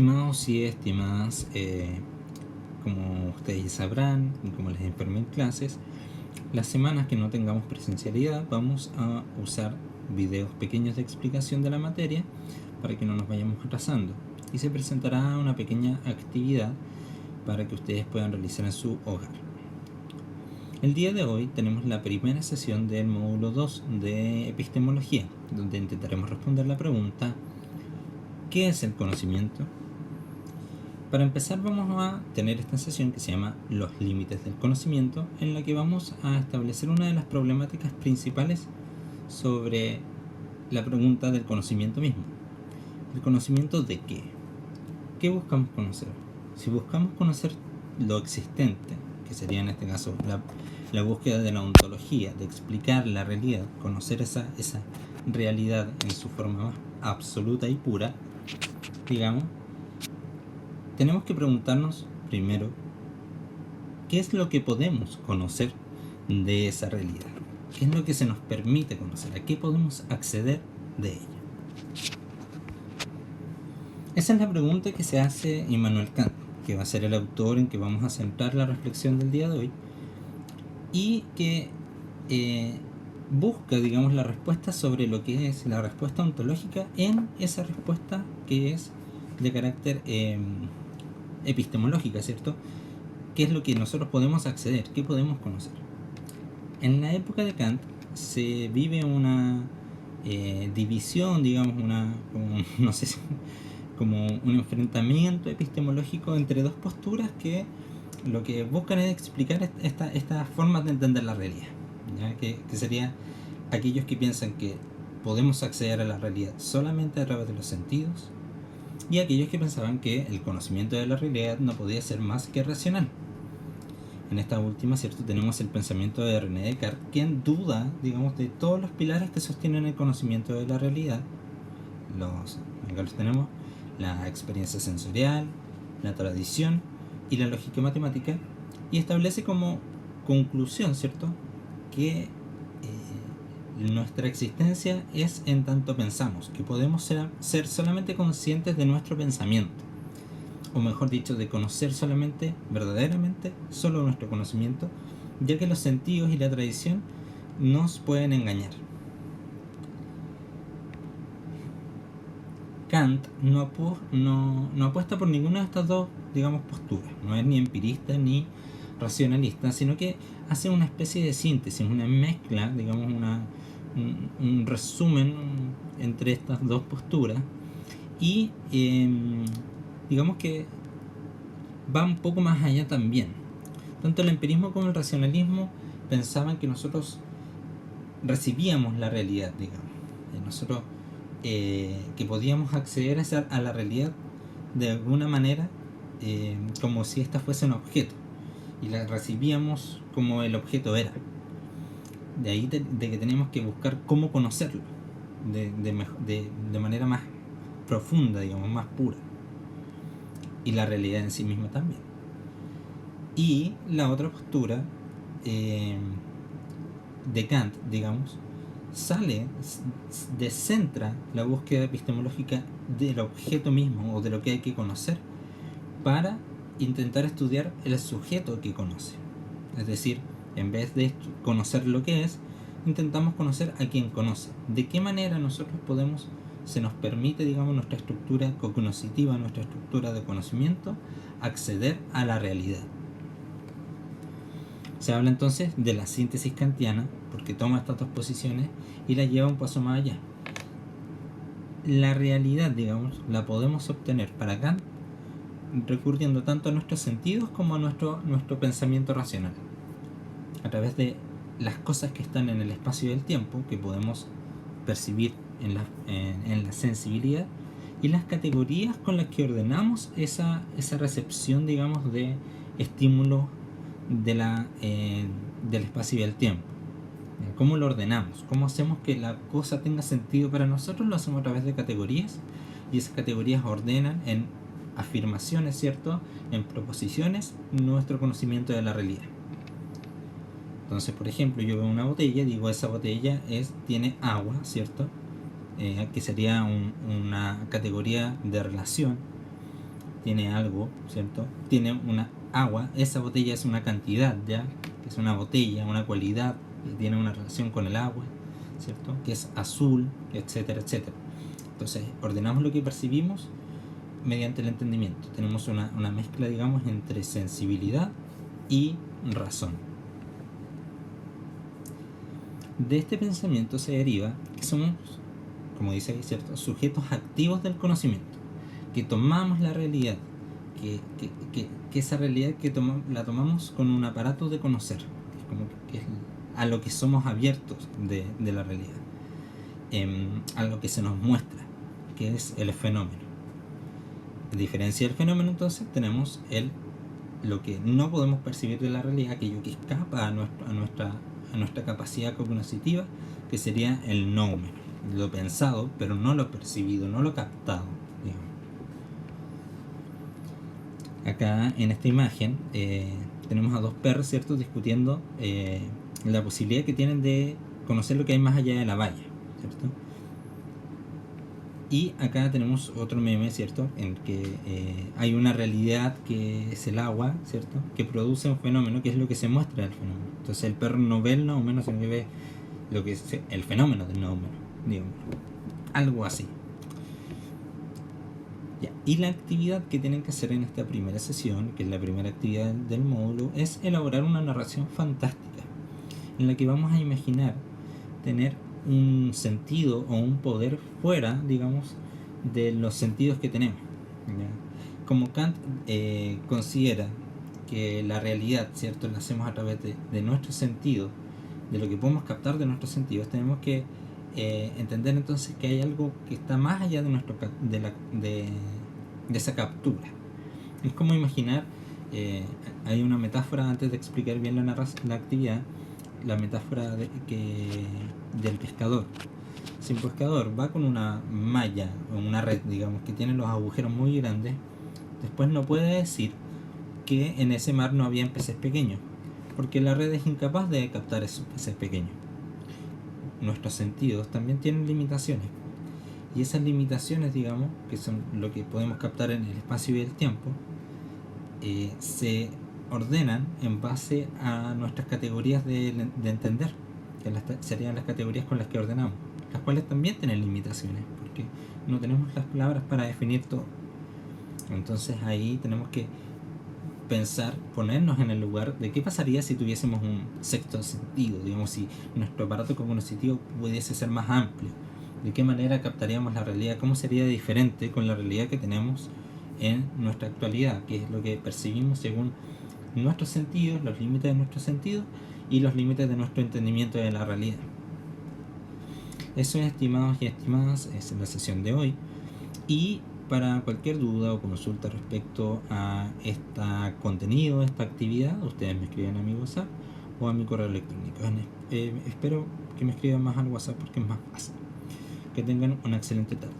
Estimados y estimadas, como ustedes sabrán y como les informé en clases, las semanas que no tengamos presencialidad vamos a usar videos pequeños de explicación de la materia para que no nos vayamos atrasando, y se presentará una pequeña actividad para que ustedes puedan realizar en su hogar. El día de hoy tenemos la primera sesión del módulo 2 de epistemología, donde intentaremos responder la pregunta: ¿qué es el conocimiento? Para empezar, vamos a tener esta sesión que se llama Los límites del conocimiento, en la que vamos a establecer una de las problemáticas principales sobre la pregunta del conocimiento mismo. ¿El conocimiento de qué? ¿Qué buscamos conocer? Si buscamos conocer lo existente, que sería en este caso la búsqueda de la ontología, de explicar la realidad, conocer esa realidad en su forma más absoluta y pura, digamos, tenemos que preguntarnos primero qué es lo que podemos conocer de esa realidad, qué es lo que se nos permite conocer, a qué podemos acceder de ella. Esa es la pregunta que se hace Immanuel Kant, que va a ser el autor en que vamos a centrar la reflexión del día de hoy, y que busca, digamos, la respuesta sobre lo que es la respuesta ontológica en esa respuesta que es de carácter epistemológica, ¿cierto? ¿Qué es lo que nosotros podemos acceder? ¿Qué podemos conocer? En la época de Kant se vive una división, digamos, como un enfrentamiento epistemológico entre dos posturas que lo que buscan es explicar esta forma de entender la realidad, ¿ya? Que sería aquellos que piensan que podemos acceder a la realidad solamente a través de los sentidos, y aquellos que pensaban que el conocimiento de la realidad no podía ser más que racional. En esta última, ¿cierto?, tenemos el pensamiento de René Descartes, quien duda, digamos, de todos los pilares que sostienen el conocimiento de la realidad. Acá los tenemos: la experiencia sensorial, la tradición y la lógica matemática, y establece como conclusión, ¿cierto?, que nuestra existencia es en tanto pensamos, que podemos ser solamente conscientes de nuestro pensamiento, o mejor dicho, de conocer solamente, verdaderamente, solo nuestro conocimiento, ya que los sentidos y la tradición nos pueden engañar. Kant no apuesta por ninguna de estas dos, digamos, posturas. No es ni empirista ni racionalista, sino que hace una especie de síntesis, una mezcla, digamos, un resumen entre estas dos posturas, y digamos que va un poco más allá también. Tanto el empirismo como el racionalismo pensaban que nosotros recibíamos la realidad, digamos, nosotros que podíamos acceder a la realidad de alguna manera, como si ésta fuese un objeto, y la recibíamos como el objeto era. De ahí de que tenemos que buscar cómo conocerlo de manera más profunda, digamos, más pura, y la realidad en sí misma también. Y la otra postura de Kant, digamos, descentra la búsqueda epistemológica del objeto mismo o de lo que hay que conocer para intentar estudiar el sujeto que conoce. Es decir, en vez de conocer lo que es, intentamos conocer a quien conoce. De qué manera nosotros se nos permite, digamos, nuestra estructura cognoscitiva, nuestra estructura de conocimiento, acceder a la realidad. Se habla entonces de la síntesis kantiana, porque toma estas dos posiciones y la lleva un paso más allá. La realidad, digamos, la podemos obtener para Kant recurriendo tanto a nuestros sentidos como a nuestro pensamiento racional, a través de las cosas que están en el espacio y el tiempo, que podemos percibir en la sensibilidad, y las categorías con las que ordenamos esa recepción, digamos, de estímulos del espacio y el tiempo. ¿Cómo lo ordenamos? ¿Cómo hacemos que la cosa tenga sentido para nosotros? Lo hacemos a través de categorías, y esas categorías ordenan en afirmaciones, ¿cierto?, en proposiciones, nuestro conocimiento de la realidad. Entonces, por ejemplo, yo veo una botella, digo, esa botella tiene agua, ¿cierto?, que sería una categoría de relación. tiene algo, ¿cierto? Tiene una agua, esa botella es una cantidad, ¿ya? Es una botella, una cualidad que tiene una relación con el agua, ¿cierto? Que es azul, etcétera, etcétera. Entonces, ordenamos lo que percibimos mediante el entendimiento. Tenemos una mezcla, digamos, entre sensibilidad y razón. De este pensamiento se deriva que somos, como dice ahí, ¿cierto?, sujetos activos del conocimiento, que tomamos la realidad, que esa realidad la tomamos con un aparato de conocer, que es a lo que somos abiertos de la realidad, a lo que se nos muestra, que es el fenómeno. A diferencia del fenómeno, entonces, tenemos lo que no podemos percibir de la realidad, aquello que escapa a nuestra capacidad cognitiva, que sería el noumeno, lo pensado, pero no lo percibido, no lo captado, digamos. Acá en esta imagen tenemos a dos perros, ¿cierto?, discutiendo la posibilidad que tienen de conocer lo que hay más allá de la valla, ¿cierto? Y acá tenemos otro meme, ¿cierto?, en que hay una realidad que es el agua, ¿cierto?, que produce un fenómeno que es lo que se muestra del fenómeno. Entonces el perro no ve el noumeno, sino que ve lo que es el fenómeno del noumeno, digamos. Algo así. Ya. Y la actividad que tienen que hacer en esta primera sesión, que es la primera actividad del módulo, es elaborar una narración fantástica, en la que vamos a imaginar tener un sentido o un poder fuera, digamos, de los sentidos que tenemos, ¿ya? Como Kant considera que la realidad, ¿cierto?, la hacemos a través de nuestros sentidos, de lo que podemos captar de nuestros sentidos, tenemos que entender entonces que hay algo que está más allá de esa captura. Es como imaginar, hay una metáfora antes de explicar bien la actividad, la metáfora del pescador. Si un pescador va con una malla o una red, digamos, que tiene los agujeros muy grandes, después no puede decir que en ese mar no había peces pequeños, porque la red es incapaz de captar esos peces pequeños. Nuestros sentidos también tienen limitaciones, y esas limitaciones, digamos, que son lo que podemos captar en el espacio y el tiempo, se ordenan en base a nuestras categorías de entender, que serían las categorías con las que ordenamos, las cuales también tienen limitaciones, porque no tenemos las palabras para definir todo. Entonces ahí tenemos que pensar, ponernos en el lugar de qué pasaría si tuviésemos un sexto sentido, digamos, si nuestro aparato cognitivo pudiese ser más amplio, de qué manera captaríamos la realidad, cómo sería diferente con la realidad que tenemos en nuestra actualidad, que es lo que percibimos según nuestros sentidos, los límites de nuestros sentidos y los límites de nuestro entendimiento de la realidad. Eso, estimados y estimadas, es la sesión de hoy. Y para cualquier duda o consulta respecto a este contenido, esta actividad, ustedes me escriben a mi WhatsApp o a mi correo electrónico. Espero que me escriban más al WhatsApp porque es más fácil. Que tengan una excelente tarde.